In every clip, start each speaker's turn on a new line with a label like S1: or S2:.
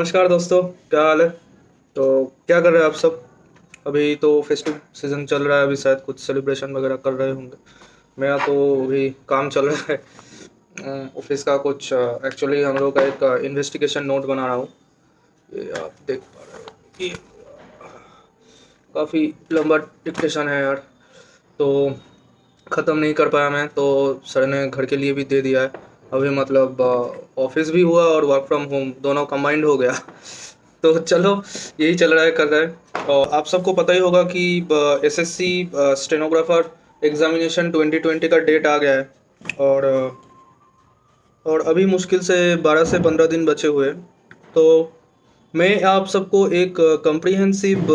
S1: नमस्कार दोस्तों, क्या हाल है? तो क्या कर रहे हैं आप सब? अभी तो फेस्टिव सीज़न चल रहा है, अभी शायद कुछ सेलिब्रेशन वगैरह कर रहे होंगे। मेरा तो अभी काम चल रहा है ऑफिस का कुछ। एक्चुअली हम लोग का एक इन्वेस्टिगेशन नोट बना रहा हूँ। ये आप देख पा रहे हो कि काफ़ी लंबा डिक्टेशन है यार। तो ख़त्म नहीं कर पाया मैं, तो सर ने घर के लिए भी दे दिया है। अभी मतलब ऑफिस भी हुआ और वर्क फ्रॉम होम दोनों कंबाइंड हो गया। तो चलो, यही चल रहा है, कर रहे हैं। और आप सबको पता ही होगा कि एसएससी स्टेनोग्राफर एग्जामिनेशन 2020 का डेट आ गया है। और और अभी मुश्किल से 12 से 15 दिन बचे हुए हैं। तो मैं आप सबको एक कम्प्रीहेंसिव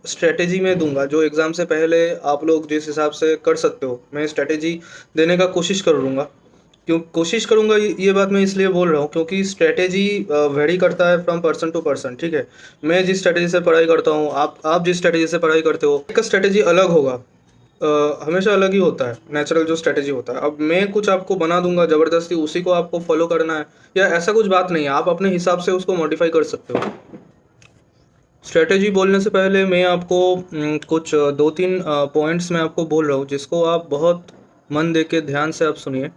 S1: स्ट्रेटेजी में दूंगा, जो एग्ज़ाम से पहले आप लोग जिस हिसाब से कर सकते हो, मैं स्ट्रेटेजी देने का कोशिश करूँगा। क्यों कोशिश करूँगा, ये बात मैं इसलिए बोल रहा हूँ क्योंकि स्ट्रेटेजी वेरी करता है फ्रॉम पर्सन टू पर्सन। ठीक है, मैं जिस स्ट्रेटेजी से पढ़ाई करता हूँ, आप जिस स्ट्रेटेजी से पढ़ाई करते हो, एक स्ट्रेटेजी अलग होगा। हमेशा अलग ही होता है, नेचुरल जो स्ट्रेटेजी होता है। अब मैं कुछ आपको बना दूंगा ज़बरदस्ती, उसी को आपको फॉलो करना है, या ऐसा कुछ बात नहीं है। आप अपने हिसाब से उसको मॉडिफाई कर सकते हो। स्ट्रेटेजी बोलने से पहले मैं आपको कुछ 2-3 पॉइंट्स मैं आपको बोल रहा हूँ, जिसको आप बहुत मन दे के ध्यान से आप सुनिए।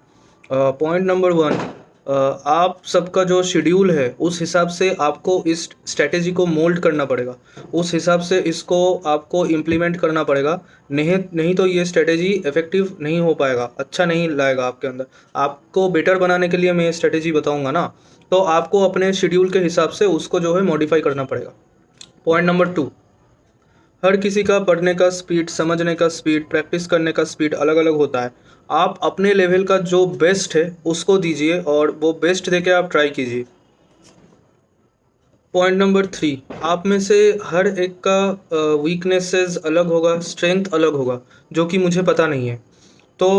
S1: पॉइंट नंबर 1, आप सबका जो शेड्यूल है उस हिसाब से आपको इस स्ट्रेटेजी को मोल्ड करना पड़ेगा। उस हिसाब से इसको आपको इम्प्लीमेंट करना पड़ेगा। नहीं नहीं तो ये स्ट्रेटेजी इफ़ेक्टिव नहीं हो पाएगा, अच्छा नहीं लाएगा आपके अंदर। आपको बेटर बनाने के लिए मैं ये स्ट्रेटेजी बताऊँगा ना, तो आपको अपने शेड्यूल के हिसाब से उसको जो है मॉडिफाई करना पड़ेगा। पॉइंट नंबर 2, हर किसी का पढ़ने का स्पीड, समझने का स्पीड, प्रैक्टिस करने का स्पीड अलग अलग होता है। आप अपने लेवल का जो बेस्ट है उसको दीजिए और वो बेस्ट देके आप ट्राई कीजिए। पॉइंट नंबर 3, आप में से हर एक का वीकनेसेस अलग होगा, स्ट्रेंथ अलग होगा, जो कि मुझे पता नहीं है। तो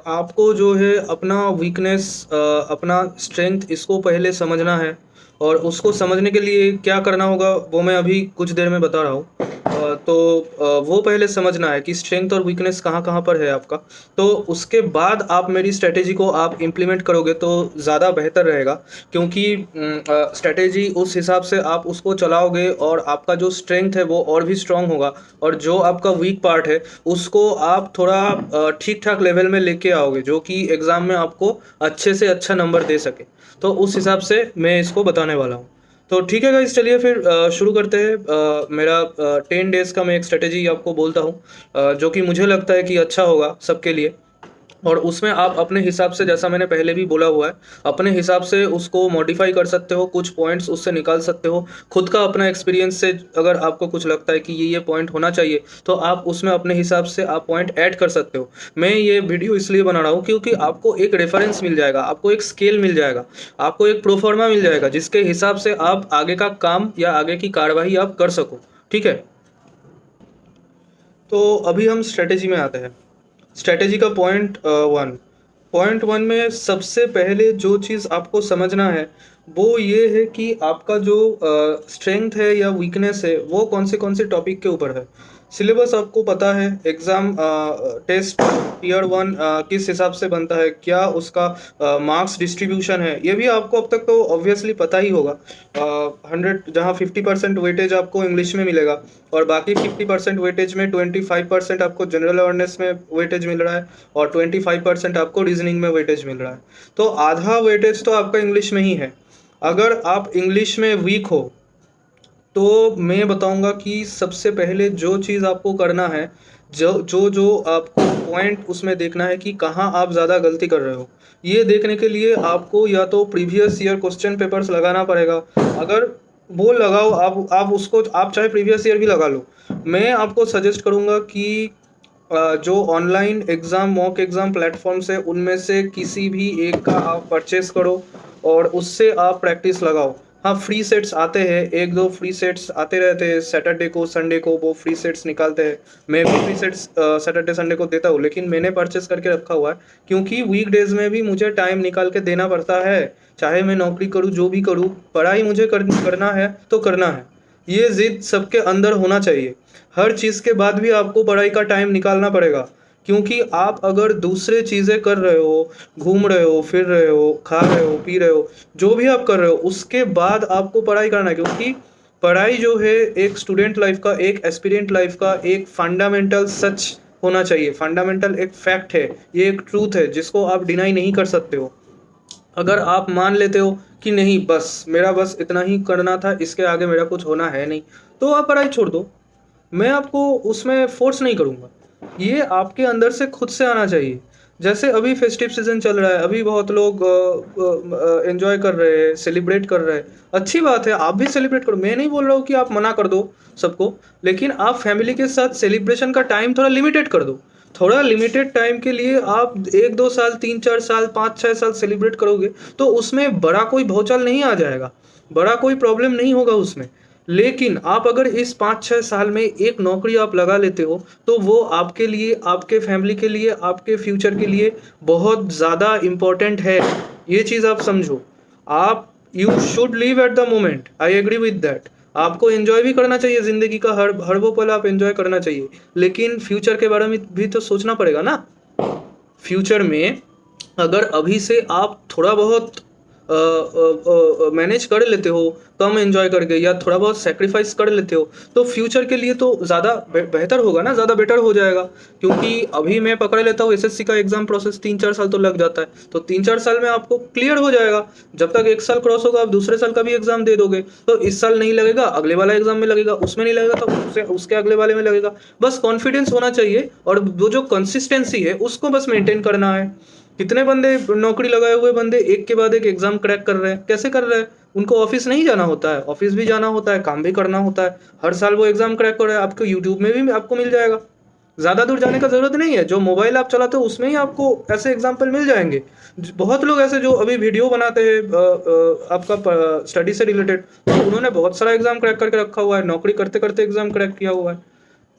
S1: आपको जो है अपना वीकनेस, अपना स्ट्रेंथ, इसको पहले समझना है। और उसको समझने के लिए क्या करना होगा वो मैं अभी कुछ देर में बता रहा हूँ। तो वो पहले समझना है कि स्ट्रेंथ और वीकनेस कहाँ कहाँ पर है आपका। तो उसके बाद आप मेरी स्ट्रेटेजी को आप इम्प्लीमेंट करोगे तो ज़्यादा बेहतर रहेगा। क्योंकि स्ट्रेटेजी उस हिसाब से आप उसको चलाओगे और आपका जो स्ट्रेंथ है वो और भी स्ट्रांग होगा, और जो आपका वीक पार्ट है उसको आप थोड़ा ठीक ठाक लेवल में लेके आओगे, जो कि एग्ज़ाम में आपको अच्छे से अच्छा नंबर दे सके। तो उस हिसाब से मैं इसको बताने वाला हूँ। तो ठीक है गाइस, चलिए फिर शुरू करते हैं। मेरा 10 डेज़ का मैं एक स्ट्रेटेजी आपको बोलता हूँ, जो कि मुझे लगता है कि अच्छा होगा सबके लिए। और उसमें आप अपने हिसाब से, जैसा मैंने पहले भी बोला हुआ है, अपने हिसाब से उसको मॉडिफाई कर सकते हो, कुछ पॉइंट्स उससे निकाल सकते हो। खुद का अपना एक्सपीरियंस से अगर आपको कुछ लगता है कि ये पॉइंट होना चाहिए, तो आप उसमें अपने हिसाब से आप पॉइंट ऐड कर सकते हो। मैं ये वीडियो इसलिए बना रहा हूँ क्योंकि आपको एक रेफरेंस मिल जाएगा, आपको एक स्केल मिल जाएगा, आपको एक प्रोफार्मा मिल जाएगा, जिसके हिसाब से आप आगे का काम या आगे की कार्यवाही आप कर सको। ठीक है, तो अभी हम स्ट्रेटेजी में आते हैं। स्ट्रेटेजी का पॉइंट वन में सबसे पहले जो चीज़ आपको समझना है वो ये है कि आपका जो स्ट्रेंथ है या वीकनेस है वो कौन से टॉपिक के ऊपर है। सिलेबस आपको पता है, एग्ज़ाम टेस्ट ईयर 1 किस हिसाब से बनता है, क्या उसका मार्क्स डिस्ट्रीब्यूशन है, ये भी आपको अब तक तो ऑब्वियसली पता ही होगा। 100 जहाँ 50% वेटेज आपको इंग्लिश में मिलेगा, और बाकी 50% वेटेज में 25% आपको जनरल अवेयरनेस में वेटेज मिल रहा है, और 25% आपको रीजनिंग में वेटेज मिल रहा है। तो आधा वेटेज तो आपका इंग्लिश में ही है। अगर आप इंग्लिश में वीक हो तो मैं बताऊंगा कि सबसे पहले जो चीज़ आपको करना है, जो आपको पॉइंट उसमें देखना है कि कहाँ आप ज़्यादा गलती कर रहे हो। ये देखने के लिए आपको या तो प्रीवियस ईयर क्वेश्चन पेपर्स लगाना पड़ेगा। अगर वो लगाओ, आप उसको, आप चाहे प्रीवियस ईयर भी लगा लो। मैं आपको सजेस्ट करूँगा कि जो online exam, mock exam platforms है, उनमें से किसी भी एक का आप परचेस करो और उससे आप प्रैक्टिस लगाओ। हाँ, फ्री सेट्स आते हैं, 1-2 फ्री सेट्स आते रहते हैं, सैटरडे को, संडे को वो फ्री सेट्स निकालते हैं। मैं भी फ्री सेट्स सैटरडे संडे को देता हूँ, लेकिन मैंने परचेस करके रखा हुआ है क्योंकि वीकडेज़ में भी मुझे टाइम निकाल के देना पड़ता है। चाहे मैं नौकरी करूँ, जो भी करूँ, पढ़ाई मुझे करना है तो करना है। ये ज़िद सबके अंदर होना चाहिए। हर चीज़ के बाद भी आपको पढ़ाई का टाइम निकालना पड़ेगा, क्योंकि आप अगर दूसरे चीज़ें कर रहे हो, घूम रहे हो, फिर रहे हो, खा रहे हो, पी रहे हो, जो भी आप कर रहे हो, उसके बाद आपको पढ़ाई करना है, क्योंकि पढ़ाई जो है एक स्टूडेंट लाइफ का, एक एस्पिरेंट लाइफ का एक फंडामेंटल सच होना चाहिए। फंडामेंटल एक फैक्ट है, ये एक ट्रूथ है जिसको आप डिनाई नहीं कर सकते हो। अगर आप मान लेते हो कि नहीं, बस मेरा बस इतना ही करना था, इसके आगे मेरा कुछ होना है नहीं, तो आप पढ़ाई छोड़ दो। मैं आपको उसमें फोर्स नहीं करूँगा, ये आपके अंदर से खुद से आना चाहिए। जैसे अभी फेस्टिव सीजन चल रहा है, अभी बहुत लोग एंजॉय कर रहे हैं, सेलिब्रेट कर रहे हैं, अच्छी बात है, आप भी सेलिब्रेट करो। मैं नहीं बोल रहा हूँ कि आप मना कर दो सबको, लेकिन आप फैमिली के साथ सेलिब्रेशन का टाइम थोड़ा लिमिटेड कर दो। थोड़ा लिमिटेड टाइम के लिए आप 1-2 साल, 3-4 साल, 5-6 साल सेलिब्रेट करोगे तो उसमें बड़ा कोई भौचाल नहीं आ जाएगा, बड़ा कोई प्रॉब्लम नहीं होगा उसमें। लेकिन आप अगर इस 5-6 साल में एक नौकरी आप लगा लेते हो तो वो आपके लिए, आपके फैमिली के लिए, आपके फ्यूचर के लिए बहुत ज़्यादा इम्पोर्टेंट है। ये चीज़ आप समझो। आप you should live at the moment, I agree with that. आपको एंजॉय भी करना चाहिए, ज़िंदगी का हर हर वो पल आप एंजॉय करना चाहिए, लेकिन फ्यूचर के बारे में भी तो सोचना पड़ेगा ना। फ्यूचर में अगर अभी से आप थोड़ा बहुत मैनेज कर लेते हो, कम एंजॉय करके, या थोड़ा बहुत सेक्रीफाइस कर लेते हो, तो फ्यूचर के लिए तो ज़्यादा बेहतर होगा ना, ज़्यादा बेटर हो जाएगा। क्योंकि अभी मैं पकड़ लेता हूँ एसएससी का एग्ज़ाम प्रोसेस 3-4 साल तो लग जाता है, तो 3-4 साल में आपको क्लियर हो जाएगा। जब तक 1 साल क्रॉस होगा आप दूसरे साल का भी एग्ज़ाम दे दोगे, तो इस साल नहीं लगेगा, अगले वाला एग्ज़ाम में लगेगा, उसमें नहीं लगेगा तो उसके अगले वाले में लगेगा। बस कॉन्फिडेंस होना चाहिए, और वो जो कंसिस्टेंसी है उसको बस मेंटेन करना है। कितने बंदे नौकरी लगाए हुए बंदे एक के बाद एक एग्जाम क्रैक कर रहे हैं, कैसे कर रहे हैं? उनको ऑफिस नहीं जाना होता है, ऑफिस भी जाना होता है, काम भी करना होता है, हर साल वो एग्जाम क्रैक कर रहे हैं। आपको यूट्यूब में भी आपको मिल जाएगा, ज़्यादा दूर जाने का ज़रूरत नहीं है। जो मोबाइल आप चलाते हो उसमें ही आपको ऐसे एग्जाम्पल मिल जाएंगे। बहुत लोग ऐसे जो अभी वीडियो बनाते हैं आपका स्टडी से रिलेटेड, तो उन्होंने बहुत सारा एग्जाम क्रैक करके रखा हुआ है, नौकरी करते करते एग्जाम क्रैक किया हुआ है।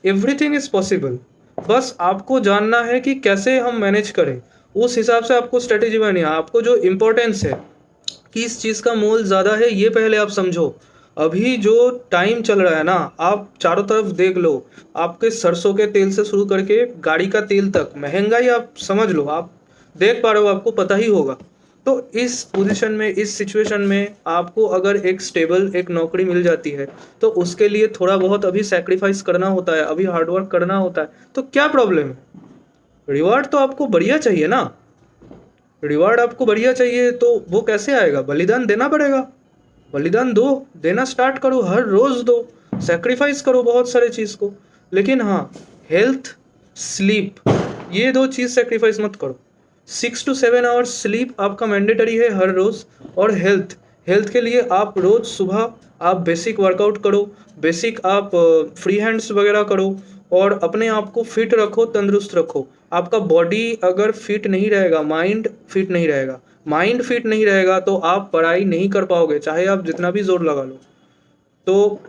S1: Everything is possible. बस आपको जानना है कि कैसे हम मैनेज करें, उस हिसाब से आपको स्ट्रेटेजी बनानी है। आपको जो इम्पोर्टेंस है, किस चीज़ का मोल ज़्यादा है, ये पहले आप समझो। अभी जो टाइम चल रहा है ना, आप चारों तरफ देख लो, आपके सरसों के तेल से शुरू करके गाड़ी का तेल तक महंगाई आप समझ लो, आप देख पा रहे हो, आपको पता ही होगा। तो इस पोजीशन में, इस सिचुएशन में आपको अगर एक स्टेबल एक नौकरी मिल जाती है, तो उसके लिए थोड़ा बहुत अभी सैक्रिफाइस करना होता है, अभी हार्डवर्क करना होता है, तो क्या प्रॉब्लम है? रिवार्ड तो आपको बढ़िया चाहिए ना, रिवार्ड आपको बढ़िया चाहिए, तो वो कैसे आएगा? बलिदान देना पड़ेगा, बलिदान दो, देना स्टार्ट करो, हर रोज़ दो, सैक्रिफाइस करो बहुत सारे चीज़ को। लेकिन हाँ, हेल्थ, स्लीप, ये दो चीज़ सैक्रिफाइस मत करो। 6 to 7 आवर्स स्लीप आपका मैंडेटरी है हर रोज़। और हेल्थ, हेल्थ के लिए आप रोज़ सुबह आप बेसिक वर्कआउट करो, बेसिक आप फ्री हैंड्स वगैरह करो, और अपने आप को फिट रखो, तंदुरुस्त रखो। आपका बॉडी अगर फिट नहीं रहेगा, माइंड फिट नहीं रहेगा, माइंड फिट नहीं रहेगा तो आप पढ़ाई नहीं कर पाओगे, चाहे आप जितना भी जोर लगा लो। तो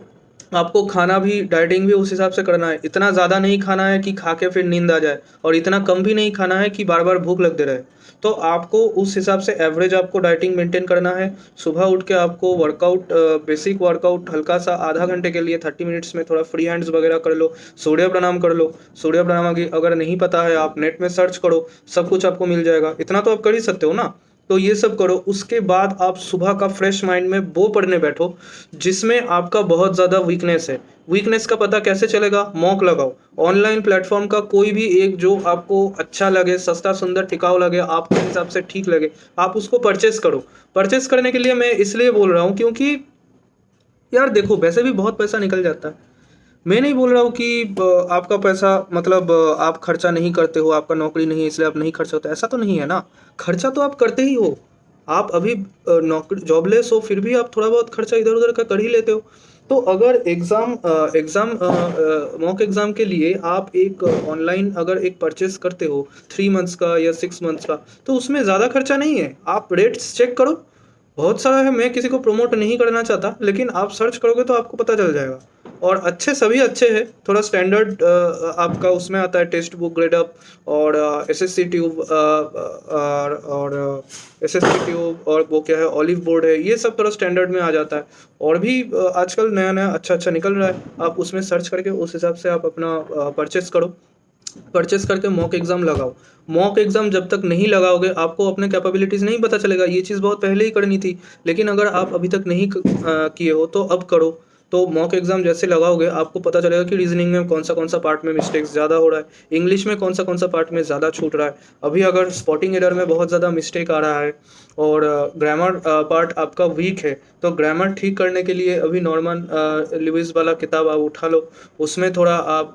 S1: आपको खाना भी, डाइटिंग भी उस हिसाब से करना है। इतना ज़्यादा नहीं खाना है कि खा के फिर नींद आ जाए, और इतना कम भी नहीं खाना है कि बार बार भूख लगते रहे। तो आपको उस हिसाब से एवरेज आपको डाइटिंग मेंटेन करना है। सुबह उठ के आपको वर्कआउट, बेसिक वर्कआउट हल्का सा आधा घंटे के लिए 30 मिनट्स में थोड़ा फ्री हैंड्स वगैरह कर लो, सूर्य प्रणाम कर लो। सूर्य प्रणाम अगर नहीं पता है, आप नेट में सर्च करो, सब कुछ आपको मिल जाएगा। इतना तो आप कर ही सकते हो ना। तो ये सब करो, उसके बाद आप सुबह का फ्रेश माइंड में वो पढ़ने बैठो जिसमें आपका बहुत ज़्यादा वीकनेस है। वीकनेस का पता कैसे चलेगा? मॉक लगाओ, ऑनलाइन प्लेटफॉर्म का कोई भी एक जो आपको अच्छा लगे, सस्ता सुंदर टिकाऊ लगे, आपके हिसाब से ठीक लगे, आप उसको परचेस करो। परचेस करने के लिए मैं इसलिए बोल रहा हूँ क्योंकि यार देखो, वैसे भी बहुत पैसा निकल जाता है। मैं नहीं बोल रहा हूँ कि आपका पैसा मतलब आप खर्चा नहीं करते हो, आपका नौकरी नहीं है इसलिए आप नहीं खर्च होता, ऐसा तो नहीं है ना। खर्चा तो आप करते ही हो। आप अभी नौकरी जॉबलेस हो, फिर भी आप थोड़ा बहुत खर्चा इधर उधर का कर ही लेते हो। तो अगर मॉक एग्ज़ाम के लिए आप एक ऑनलाइन अगर एक परचेस करते हो 3 मंथ्स का या 6 मंथ्स का, तो उसमें ज़्यादा खर्चा नहीं है। आप रेट्स चेक करो, बहुत सारा है, मैं किसी को प्रमोट नहीं करना चाहता, लेकिन आप सर्च करोगे तो आपको पता चल जाएगा। और अच्छे सभी अच्छे हैं, थोड़ा स्टैंडर्ड आपका उसमें आता है टेक्स्ट बुक ग्रेड अप, और एसएससी ट्यूब, और एसएससी ट्यूब, और वो क्या है, ऑलिव बोर्ड है, ये सब थोड़ा स्टैंडर्ड में आ जाता है। और भी आजकल नया नया अच्छा अच्छा निकल रहा है, आप उसमें सर्च करके उस हिसाब से आप अपना परचेस करो। परचेस करके मॉक एग्ज़ाम लगाओ। मॉक एग्ज़ाम जब तक नहीं लगाओगे आपको अपने कैपेबिलिटीज़ नहीं पता चलेगा। ये चीज़ बहुत पहले ही करनी थी, लेकिन अगर आप अभी तक नहीं किए हो तो अब करो। तो मॉक एग्ज़ाम जैसे लगाओगे आपको पता चलेगा कि रीज़निंग में कौन-सा पार्ट में मिस्टेक्स ज़्यादा हो रहा है, इंग्लिश में कौन-सा पार्ट में ज़्यादा छूट रहा है। अभी अगर स्पॉटिंग एरर में बहुत ज़्यादा मिस्टेक आ रहा है और ग्रामर पार्ट आपका वीक है, तो ग्रामर ठीक करने के लिए अभी नॉर्मन लुईस वाला किताब आप उठा लो, उसमें थोड़ा आप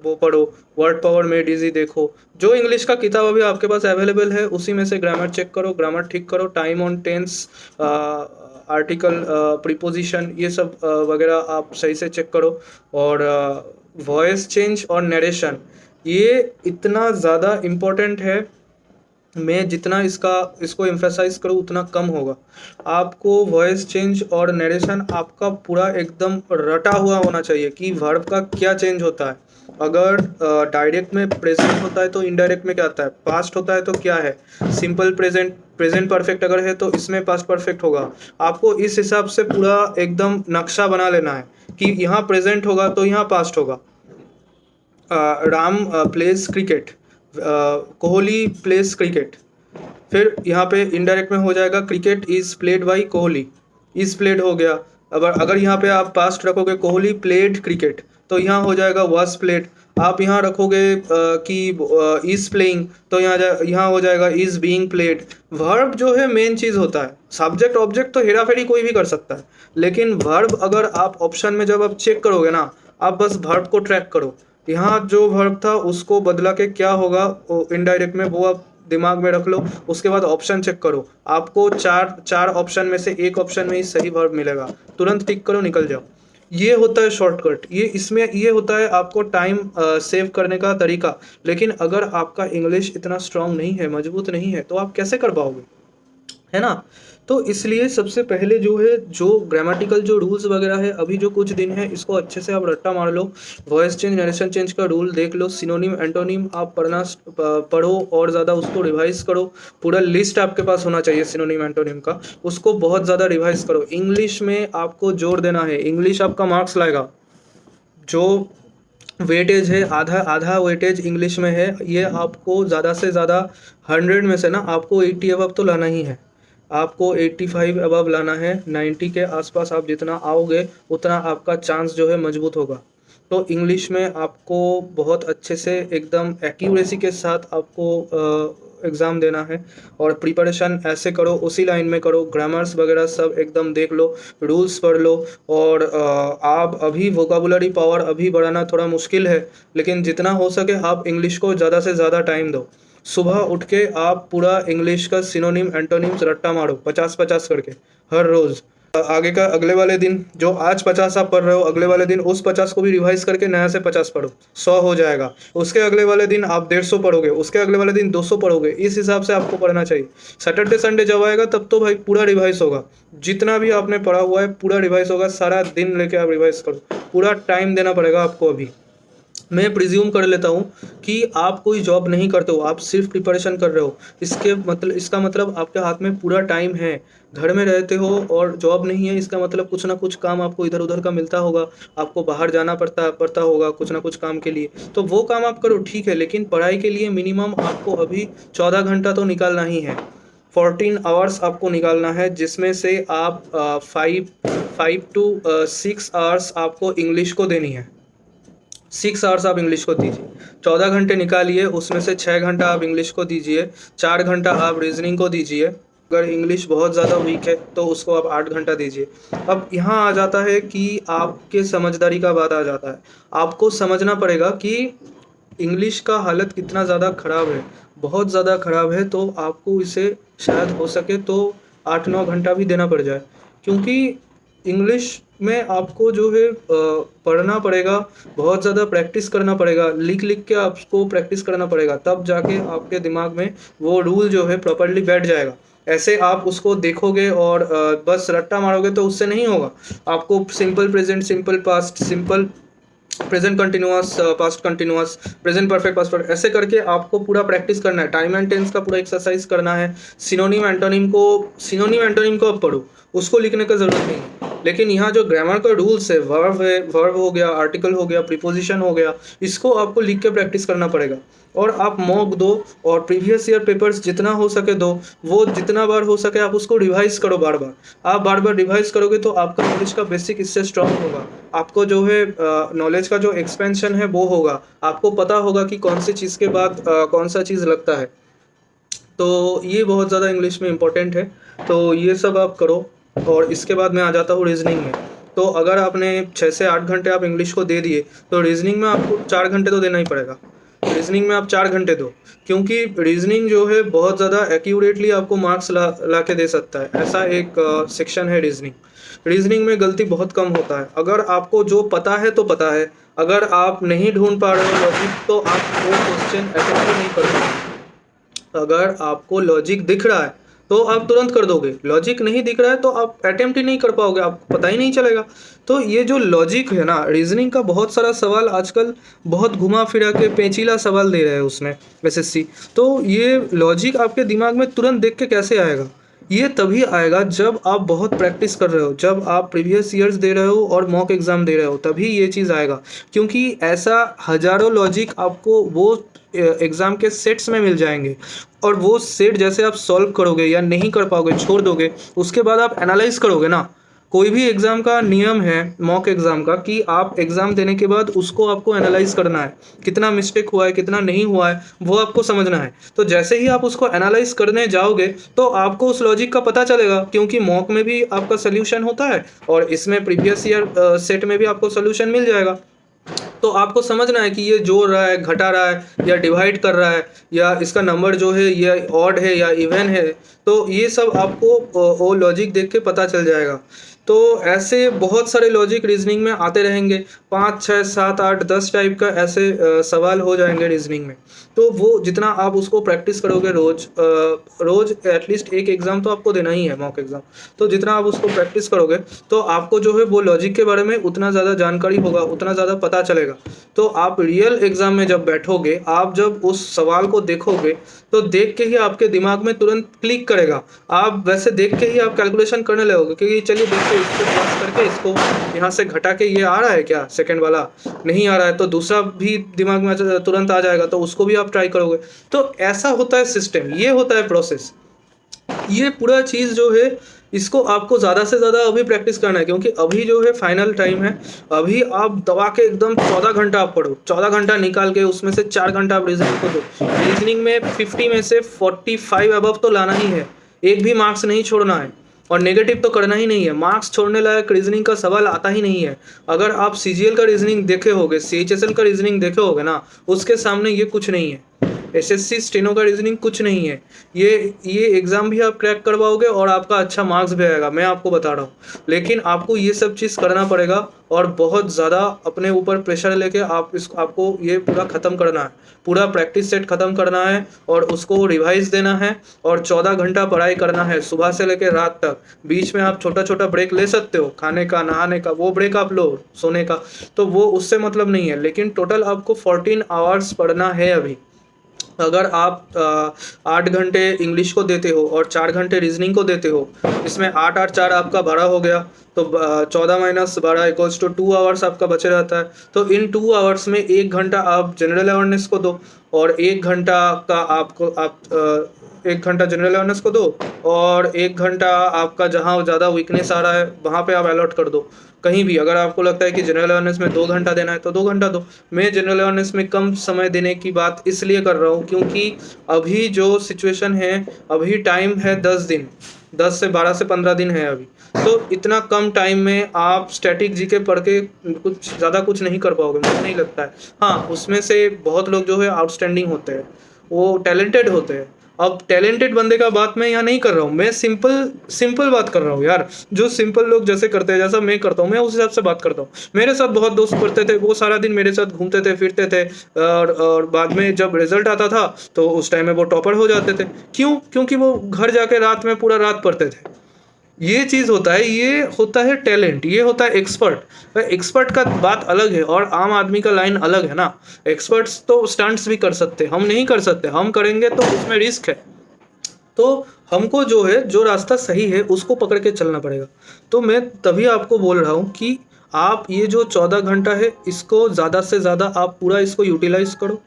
S1: वो पढ़ो, वर्ड पावर मेड इजी देखो। जो इंग्लिश का किताब अभी आपके पास अवेलेबल है उसी में से ग्रामर चेक करो, ग्रामर ठीक करो, time on tense, article, preposition, ये सब वगैरह आप सही से चेक करो। और वॉइस चेंज और नरेशन ये इतना ज़्यादा इम्पोर्टेंट है, मैं जितना इसको एम्फेसाइज करूँ उतना कम होगा। आपको वॉइस चेंज और नरेशन आपका पूरा एकदम रटा हुआ होना चाहिए कि वर्ब का क्या चेंज होता है। अगर डायरेक्ट में प्रेजेंट होता है तो इनडायरेक्ट में क्या आता है, पास्ट होता है तो क्या है, सिंपल प्रेजेंट, प्रेजेंट परफेक्ट अगर है तो इसमें पास्ट परफेक्ट होगा। आपको इस हिसाब से पूरा एकदम नक्शा बना लेना है कि यहाँ प्रेजेंट होगा तो यहाँ पास्ट होगा। Ram pledge cricket, Kohli pledge cricket, फिर यहाँ पे इनडायरेक्ट में हो जाएगा cricket is played by Kohli, is played हो गया। अगर यहाँ पे आप पास्ट रखोगे कोहली प्लेड क्रिकेट तो यहाँ हो जाएगा वॉज प्लेड। आप यहाँ रखोगे कि इज प्लेइंग तो यहाँ हो जाएगा इज बीइंग प्लेड। वर्ब जो है मेन चीज़ होता है, सब्जेक्ट ऑब्जेक्ट तो हेरा फेरी कोई भी कर सकता है, लेकिन वर्ब अगर आप ऑप्शन में जब आप चेक करोगे ना, आप बस वर्ब को ट्रैक करो, यहाँ जो वर्ब था उसको बदला के क्या होगा इनडायरेक्ट में वो आप दिमाग में रख लो। उसके बाद ऑप्शन चेक करो, आपको चार ऑप्शन में से एक ऑप्शन में ही सही वर्ब मिलेगा, तुरंत टिक करो, निकल जाओ। ये होता है शॉर्टकट, ये होता है आपको टाइम सेव करने का तरीका। लेकिन अगर आपका इंग्लिश इतना स्ट्रांग नहीं है, मजबूत नहीं है, तो आप कैसे कर पाओगे, है ना। तो इसलिए सबसे पहले जो है, जो ग्रामेटिकल जो रूल्स वगैरह है, अभी जो कुछ दिन है इसको अच्छे से आप रट्टा मार लो। वॉइस चेंज नरेशन चेंज का रूल देख लो, सिनोनिम एंटोनिम आप पढ़ो और ज़्यादा उसको रिवाइज करो। पूरा लिस्ट आपके पास होना चाहिए सिनोनिम एंटोनिम का, उसको बहुत ज़्यादा रिवाइज करो। इंग्लिश में आपको जोर देना है, इंग्लिश आपका मार्क्स लाएगा। जो वेटेज है, आधा आधा वेटेज इंग्लिश में है, ये आपको ज़्यादा से ज़्यादा 100 में से ना आपको 80 अबव तो लाना ही है, आपको 85 अबव लाना है। 90 के आसपास आप जितना आओगे उतना आपका चांस जो है मजबूत होगा। तो इंग्लिश में आपको बहुत अच्छे से एकदम एक्यूरेसी के साथ आपको एग्ज़ाम देना है। और प्रिपरेशन ऐसे करो, उसी लाइन में करो, ग्रामर्स वगैरह सब एकदम देख लो, रूल्स पढ़ लो। और आप अभी वोकाबुलरी पावर अभी बढ़ाना थोड़ा मुश्किल है, लेकिन जितना हो सके आप इंग्लिश को ज़्यादा से ज़्यादा टाइम दो। सुबह उठ के आप पूरा इंग्लिश का सिनोनिम एंटोनिम्स रट्टा मारो 50-50 करके हर रोज़। आगे का अगले वाले दिन जो आज 50 आप पढ़ रहे हो, अगले वाले दिन उस 50 को भी रिवाइज करके नया से 50 पढ़ो, 100 हो जाएगा। उसके अगले वाले दिन आप 150 पढ़ोगे, उसके अगले वाले दिन 200 पढ़ोगे। इस हिसाब से आपको पढ़ना चाहिए। सैटरडे संडे जब आएगा तब तो भाई पूरा रिवाइज होगा, जितना भी आपने पढ़ा हुआ है पूरा रिवाइज होगा। सारा दिन लेके आप रिवाइज करो, पूरा टाइम देना पड़ेगा आपको। अभी मैं प्रिज्यूम कर लेता हूँ कि आप कोई जॉब नहीं करते हो, आप सिर्फ प्रिपरेशन कर रहे हो। इसका मतलब आपके हाथ में पूरा टाइम है, घर में रहते हो और जॉब नहीं है, इसका मतलब कुछ ना कुछ काम आपको इधर उधर का मिलता होगा, आपको बाहर जाना पड़ता होगा कुछ ना कुछ काम के लिए, तो वो काम आप करो, ठीक है। लेकिन पढ़ाई के लिए मिनिमम आपको अभी 14 घंटा तो निकालना ही है। 14 आवर्स आपको निकालना है, जिसमें से आप 5 to 6 आवर्स आपको इंग्लिश को देनी है। 6 आवर्स आप इंग्लिश को दीजिए, 14 घंटे निकालिए, उसमें से 6 घंटा आप इंग्लिश को दीजिए, 4 घंटा आप रीजनिंग को दीजिए। अगर इंग्लिश बहुत ज़्यादा वीक है तो उसको आप 8 घंटा दीजिए। अब यहाँ आ जाता है कि आपके समझदारी का बात आ जाता है। आपको समझना पड़ेगा कि इंग्लिश का हालत कितना ज़्यादा ख़राब है, बहुत ज़्यादा ख़राब है। तो आपको इसे शायद हो सके तो 8-9 घंटा भी देना पड़ जाए, क्योंकि इंग्लिश में आपको जो है पढ़ना पड़ेगा, बहुत ज़्यादा प्रैक्टिस करना पड़ेगा, लिख लिख के आपको प्रैक्टिस करना पड़ेगा, तब जाके आपके दिमाग में वो रूल जो है प्रॉपर्ली बैठ जाएगा। ऐसे आप उसको देखोगे और बस रट्टा मारोगे तो उससे नहीं होगा। आपको simple present, simple past, simple present continuous, past continuous, present perfect, past perfect, ऐसे करके आपको पूरा प्रैक्टिस करना है। टाइम एंड टेंस का पूरा एक्सरसाइज करना है। सिनोनिम एंटोनिम को अब पढ़ो, उसको लिखने का ज़रूरत नहीं है। लेकिन यहाँ जो ग्रामर का रूल्स है, वर्ब हो गया, आर्टिकल हो गया, प्रीपोजिशन हो गया, इसको आपको लिख के प्रैक्टिस करना पड़ेगा। और आप मॉक दो और प्रीवियस ईयर पेपर्स जितना हो सके दो, वो जितना बार हो सके आप उसको रिवाइज करो बार बार। आप बार बार रिवाइज करोगे तो आपका नॉलेज का बेसिक इससे स्ट्रांग होगा। आपको जो है नॉलेज का जो एक्सपेंशन है वो होगा। आपको पता होगा कि कौन सी चीज़ के बाद कौन सा चीज़ लगता है। तो ये बहुत ज़्यादा इंग्लिश में इम्पोर्टेंट है। तो ये सब आप करो। और इसके बाद मैं आ जाता हूँ रीजनिंग में। तो अगर आपने 6 से 8 घंटे आप इंग्लिश को दे दिए, तो रीजनिंग में आपको 4 घंटे तो देना ही पड़ेगा। रीजनिंग में आप 4 घंटे दो, क्योंकि रीजनिंग जो है बहुत ज़्यादा एक्यूरेटली आपको मार्क्स ला के दे सकता है। ऐसा एक सेक्शन है रीजनिंग। रीजनिंग में गलती बहुत कम होता है। अगर आपको जो पता है तो पता है, अगर आप नहीं ढूंढ पा रहे हो लॉजिक, तो आप वो क्वेश्चन अटेम्प्ट नहीं कर पाओगे। अगर आपको लॉजिक दिख रहा है तो आप तुरंत कर दोगे, लॉजिक नहीं दिख रहा है तो आप अटेम्प्ट ही नहीं कर पाओगे, आपको पता ही नहीं चलेगा। तो ये जो लॉजिक है ना, रीजनिंग का बहुत सारा सवाल आजकल बहुत घुमा फिरा के पेचीला सवाल दे रहे हैं उसमें एसएससी। तो ये लॉजिक आपके दिमाग में तुरंत देख के कैसे आएगा? ये तभी आएगा जब आप बहुत प्रैक्टिस कर रहे हो, जब आप प्रीवियस ईयर्स दे रहे हो और मॉक एग्ज़ाम दे रहे हो, तभी ये चीज़ आएगा। क्योंकि ऐसा हज़ारों लॉजिक आपको वो एग्ज़ाम के सेट्स में मिल जाएंगे, और वो सेट जैसे आप सॉल्व करोगे या नहीं कर पाओगे, छोड़ दोगे, उसके बाद आप एनालाइज करोगे ना। कोई भी एग्ज़ाम का नियम है मॉक एग्ज़ाम का कि आप एग्ज़ाम देने के बाद उसको आपको एनालाइज करना है, कितना मिस्टेक हुआ है कितना नहीं हुआ है वो आपको समझना है। तो जैसे ही आप उसको एनालाइज करने जाओगे तो आपको उस लॉजिक का पता चलेगा, क्योंकि मॉक में भी आपका सोल्यूशन होता है और इसमें प्रीवियस ईयर सेट में भी आपको सोल्यूशन मिल जाएगा। तो आपको समझना है कि ये जोड़ रहा है, घटा रहा है, या डिवाइड कर रहा है, या इसका नंबर जो है ये ऑड है या इवन है। तो ये सब आपको वो लॉजिक देख के पता चल जाएगा। तो ऐसे बहुत सारे लॉजिक रीजनिंग में आते रहेंगे, 5, 6, 7, 8, 10 टाइप का ऐसे सवाल हो जाएंगे रीजनिंग में। तो वो जितना आप उसको प्रैक्टिस करोगे रोज एटलीस्ट एक एग्ज़ाम तो आपको देना ही है मॉक एग्ज़ाम। तो जितना आप उसको प्रैक्टिस करोगे तो आपको जो है वो लॉजिक के बारे में उतना ज़्यादा जानकारी होगा, उतना ज़्यादा पता चलेगा। तो आप रियल एग्ज़ाम में जब बैठोगे, आप जब उस सवाल को देखोगे तो देख के ही आपके दिमाग में तुरंत क्लिक करेगा। आप वैसे देख के ही आप कैलकुलेशन करने लगोगे, क्योंकि चलिए देखते इसको प्लस करके इसको यहाँ से घटा के ये आ रहा है क्या, सेकंड वाला नहीं आ रहा है तो दूसरा भी दिमाग में तुरंत आ जाएगा, तो उसको भी आप ट्राई करोगे। तो ऐसा होता है सिस्टम, ये होता है प्रोसेस। ये पूरा चीज़ जो है इसको आपको ज़्यादा से ज़्यादा अभी प्रैक्टिस करना है, क्योंकि अभी जो है फाइनल टाइम है। अभी आप दबा के एकदम 14 घंटा आप पढ़ो, 14 घंटा निकाल के उसमें से 4 घंटा आप रीजनिंग को दो। रीजनिंग में 50 में से 45 अबव तो लाना ही है, एक भी मार्क्स नहीं छोड़ना है, और नेगेटिव तो करना ही नहीं है। मार्क्स छोड़ने लायक रीजनिंग का सवाल आता ही नहीं है। अगर आप सीजीएल का रीजनिंग देखे होगे, सीएचएसएल का रीजनिंग देखे होगे ना, उसके सामने ये कुछ नहीं है। एसएससी स्टेनो का रीजनिंग कुछ नहीं है। ये एग्ज़ाम भी आप क्रैक करवाओगे और आपका अच्छा मार्क्स भी आएगा, मैं आपको बता रहा हूँ। लेकिन आपको ये सब चीज़ करना पड़ेगा और बहुत ज़्यादा अपने ऊपर प्रेशर लेके आपको ये पूरा ख़त्म करना है, पूरा प्रैक्टिस सेट ख़त्म करना है और उसको रिवाइज देना है, और 14 घंटा पढ़ाई करना है सुबह से लेकर रात तक। बीच में आप छोटा छोटा ब्रेक ले सकते हो, खाने का, नहाने का, वो ब्रेक आप लो, सोने का, तो वो उससे मतलब नहीं है। लेकिन टोटल आपको 14 आवर्स पढ़ना है अभी। अगर आप 8 घंटे इंग्लिश को देते हो और 4 घंटे रीजनिंग को देते हो, इसमें 8 8 4 आपका 12 हो गया, तो 14 माइनस 12 इक्वल्स टू 2 आवर्स आपका बचे रहता है। तो इन 2 आवर्स में 1 घंटा आप जनरल अवेयरनेस को दो, और 1 घंटा का आप 1 घंटा जनरल अवेयरनेस को दो, और 1 घंटा आपका जहाँ ज़्यादा वीकनेस आ रहा है वहाँ पे आप अलॉट कर दो। कहीं भी अगर आपको लगता है कि जनरल अवेयरनेस में 2 घंटा देना है तो 2 घंटा दो। मैं जनरल अवेयरनेस में कम समय देने की बात इसलिए कर रहा हूँ क्योंकि अभी जो सिचुएशन है, अभी टाइम है 10 दिन, 10 से 12 से 15 दिन है अभी। तो इतना कम टाइम में आप स्टैटिक जीके पढ़ के कुछ ज़्यादा कुछ नहीं कर पाओगे, मुझे नहीं लगता है। हाँ, उसमें से बहुत लोग जो है आउटस्टैंडिंग होते हैं, वो टैलेंटेड होते हैं। अब टैलेंटेड बंदे का बात मैं यहाँ नहीं कर रहा हूँ, मैं सिंपल बात कर रहा हूँ यार। जो सिंपल लोग जैसे करते हैं, जैसा मैं करता हूँ, मैं उस हिसाब से बात करता हूँ। मेरे साथ बहुत दोस्त पढ़ते थे, वो सारा दिन मेरे साथ घूमते थे, फिरते थे, और बाद में जब रिजल्ट आता था तो उस टाइम में वो टॉपर हो जाते थे। क्यों? क्योंकि वो घर जाके रात में पूरा रात पढ़ते थे। ये चीज़ होता है, ये होता है टैलेंट, ये होता है एक्सपर्ट। एक्सपर्ट का बात अलग है और आम आदमी का लाइन अलग है ना। एक्सपर्ट्स तो स्टंट्स भी कर सकते, हम नहीं कर सकते। हम करेंगे तो उसमें रिस्क है। तो हमको जो है, जो रास्ता सही है उसको पकड़ के चलना पड़ेगा। तो मैं तभी आपको बोल रहा हूँ कि आप ये जो 14 घंटा है इसको ज़्यादा से ज़्यादा आप पूरा इसको यूटिलाइज़ करो।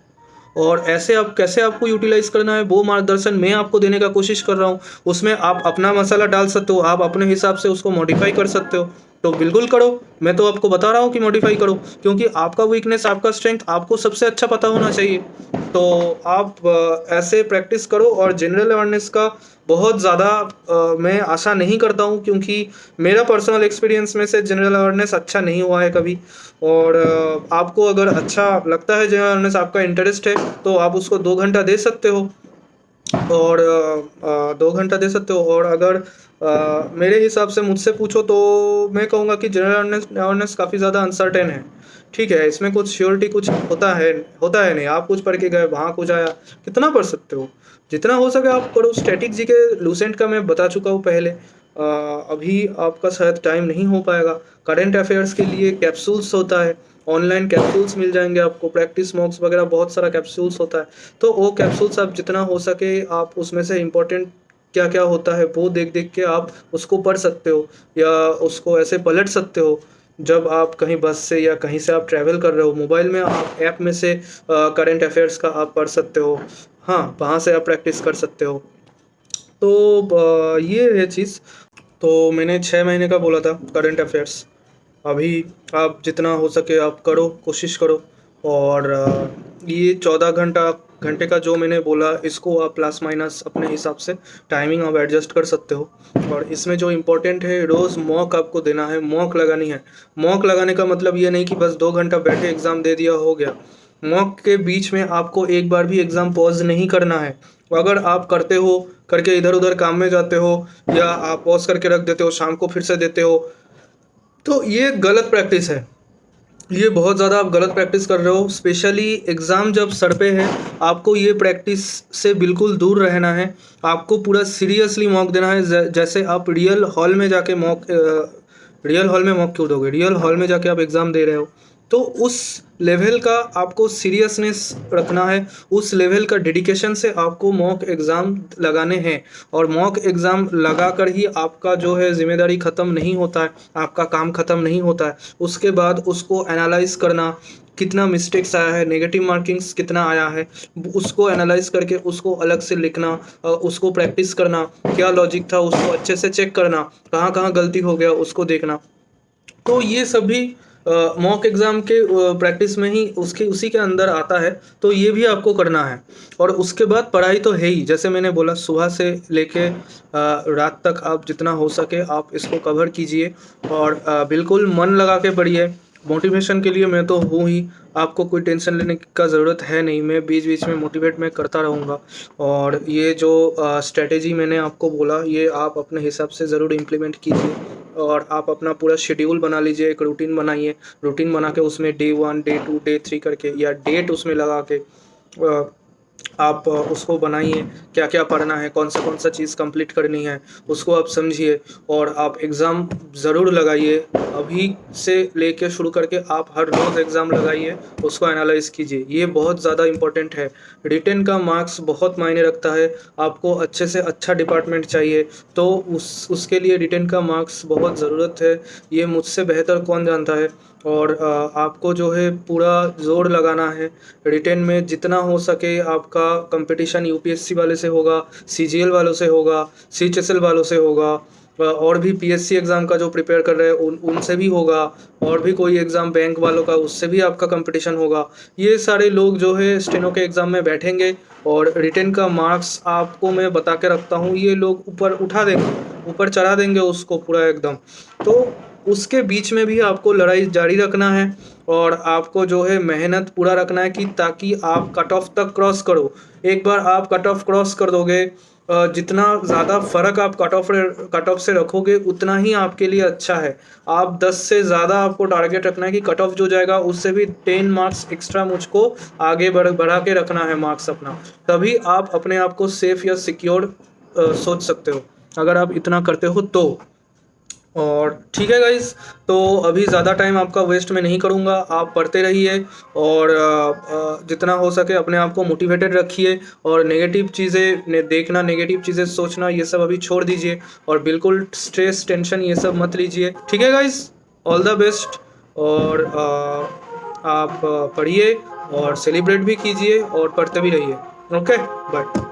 S1: और ऐसे आप कैसे आपको यूटिलाइज़ करना है वो मार्गदर्शन मैं आपको देने का कोशिश कर रहा हूँ। उसमें आप अपना मसाला डाल सकते हो, आप अपने हिसाब से उसको मॉडिफ़ाई कर सकते हो। तो बिल्कुल करो, मैं तो आपको बता रहा हूँ कि मॉडिफ़ाई करो, क्योंकि आपका वीकनेस, आपका स्ट्रेंथ आपको सबसे अच्छा पता होना चाहिए। तो आप ऐसे प्रैक्टिस करो। और जनरल अवेयरनेस का बहुत ज़्यादा मैं आशा नहीं करता हूँ, क्योंकि मेरा पर्सनल एक्सपीरियंस में से जनरल अवेयरनेस अच्छा नहीं हुआ है कभी। और आपको अगर अच्छा लगता है जनरल अवेयरनेस, आपका इंटरेस्ट है, तो आप उसको 2 घंटा दे सकते हो। और 2 घंटा दे सकते हो। और अगर मेरे हिसाब से मुझसे पूछो तो मैं कहूँगा कि जनरल अवेयरनेस अवेयरनेस काफ़ी ज़्यादा अनसर्टेन है। ठीक है, इसमें कुछ श्योरिटी कुछ होता है नहीं। आप कुछ पढ़ के गए, वहाँ कुछ आया, कितना पढ़ सकते हो? जितना हो सके आप पढ़ो। स्टैटिक जीके लूसेंट का मैं बता चुका हूँ पहले। अभी आपका शायद टाइम नहीं हो पाएगा। करंट अफेयर्स के लिए कैप्सूल्स होता है, ऑनलाइन कैप्सूल्स मिल जाएँगे आपको, प्रैक्टिस मॉक्स वगैरह बहुत सारा कैप्सूल्स होता है। तो वो कैप्सूल्स आप जितना हो सके आप उसमें से इम्पोर्टेंट क्या-क्या होता है वो देख-देख के आप उसको पढ़ सकते हो, या उसको ऐसे पलट सकते हो। जब आप कहीं बस से या कहीं से आप ट्रैवल कर रहे हो, मोबाइल में आप ऐप में से करंट अफेयर्स का आप पढ़ सकते हो। हाँ, वहाँ से आप प्रैक्टिस कर सकते हो। तो ये है चीज़। तो मैंने 6 महीने का बोला था करंट अफेयर्स। अभी आप जितना हो सके आप करो, कोशिश करो। और ये 14 घंटे का जो मैंने बोला, इसको आप प्लस माइनस अपने हिसाब से टाइमिंग आप एडजस्ट कर सकते हो। और इसमें जो इम्पोर्टेंट है, रोज़ मॉक आपको देना है, मॉक लगानी है। मॉक लगाने का मतलब ये नहीं कि बस 2 घंटा बैठे एग्ज़ाम दे दिया हो गया। मॉक के बीच में आपको एक बार भी एग्ज़ाम पॉज़ नहीं करना है। अगर आप करते हो, करके इधर-उधर काम में जाते हो, या आप पॉज़ करके रख देते हो, शाम को फिर से देते हो, तो ये गलत प्रैक्टिस है। ये बहुत ज़्यादा आप गलत प्रैक्टिस कर रहे हो। स्पेशली एग्ज़ाम जब सर पे है, आपको ये प्रैक्टिस से बिल्कुल दूर रहना है। आपको पूरा सीरियसली मॉक देना है। जैसे आप रियल हॉल में मॉक क्यों दोगे? रियल हॉल में जाके आप एग्ज़ाम दे रहे हो, तो उस लेवल का आपको सीरियसनेस रखना है, उस लेवल का डेडिकेशन से आपको मॉक एग्ज़ाम लगाने हैं। और मॉक एग्ज़ाम लगाकर ही आपका जो है ज़िम्मेदारी ख़त्म नहीं होता है, आपका काम ख़त्म नहीं होता है। उसके बाद उसको एनालाइज़ करना, कितना मिस्टेक्स आया है, नेगेटिव मार्किंग्स कितना आया है, उसको एनालाइज़ करके उसको अलग से लिखना, उसको प्रैक्टिस करना, क्या लॉजिक था उसको अच्छे से चेक करना, कहाँ-कहाँ गलती हो गया उसको देखना। तो ये सभी मॉक एग्ज़ाम के प्रैक्टिस में ही उसके उसी के अंदर आता है। तो ये भी आपको करना है। और उसके बाद पढ़ाई तो है ही, जैसे मैंने बोला सुबह से लेके रात तक आप जितना हो सके आप इसको कवर कीजिए। और बिल्कुल मन लगा के पढ़िए। मोटिवेशन के लिए मैं तो हूँ ही, आपको कोई टेंशन लेने का ज़रूरत है नहीं। मैं बीच-बीच में मोटिवेट मैं करता रहूँगा। और ये जो स्ट्रैटेजी मैंने आपको बोला, ये आप अपने हिसाब से ज़रूर इम्प्लीमेंट कीजिए। और आप अपना पूरा शेड्यूल बना लीजिए, एक रूटीन बनाइए। रूटीन बना के उसमें डे 1, डे 2, डे 3 करके, या डेट उसमें लगा के आप उसको बनाइए। क्या-क्या पढ़ना है, कौन सा चीज़ कंप्लीट करनी है, उसको आप समझिए। और आप एग्ज़ाम ज़रूर लगाइए। अभी से लेके शुरू करके आप हर रोज़ एग्ज़ाम लगाइए, उसको एनालाइज़ कीजिए। ये बहुत ज़्यादा इम्पोर्टेंट है। रिटेन का मार्क्स बहुत मायने रखता है। आपको अच्छे से अच्छा डिपार्टमेंट चाहिए, तो उसके लिए रिटेन का मार्क्स बहुत ज़रूरत है। ये मुझसे बेहतर कौन जानता है। और आपको जो है पूरा ज़ोर लगाना है। रिटेन में जितना हो सके आपका कंपटीशन यूपीएससी वाले से होगा, सीजीएल वालों से होगा, सीएचएसएल वालों से होगा, और भी पीएससी एग्ज़ाम का जो प्रिपेयर कर रहे हैं उनसे भी होगा। और भी कोई एग्ज़ाम बैंक वालों का, उससे भी आपका कंपटीशन होगा। ये सारे लोग जो है स्टेनो के एग्ज़ाम में बैठेंगे, और रिटेन का मार्क्स आपको मैं बता के रखता हूँ, ये लोग ऊपर उठा देंगे, ऊपर चढ़ा देंगे उसको पूरा एकदम। तो उसके बीच में भी आपको लड़ाई जारी रखना है। और आपको जो है मेहनत पूरा रखना है कि ताकि आप कट ऑफ तक क्रॉस करो। एक बार आप कट ऑफ क्रॉस कर दोगे, जितना ज़्यादा फ़र्क आप कट ऑफ से रखोगे उतना ही आपके लिए अच्छा है। आप 10 से ज़्यादा आपको टारगेट रखना है कि कट ऑफ जो जाएगा उससे भी 10 मार्क्स एक्स्ट्रा मुझको आगे बढ़ा के रखना है मार्क्स अपना। तभी आप अपने आप को सेफ़ या सिक्योर सोच सकते हो, अगर आप इतना करते हो तो। और ठीक है गाइस, तो अभी ज़्यादा टाइम आपका वेस्ट मैं नहीं करूँगा, आप पढ़ते रहिए और जितना हो सके अपने आप को मोटिवेटेड रखिए और नेगेटिव चीज़ें देखना, नेगेटिव चीज़ें सोचना, ये सब अभी छोड़ दीजिए और बिल्कुल स्ट्रेस टेंशन ये सब मत लीजिए। ठीक है गाइस, ऑल द बेस्ट। और आप पढ़िए और सेलिब्रेट भी कीजिए और पढ़ते भी रहिए। Okay, bye.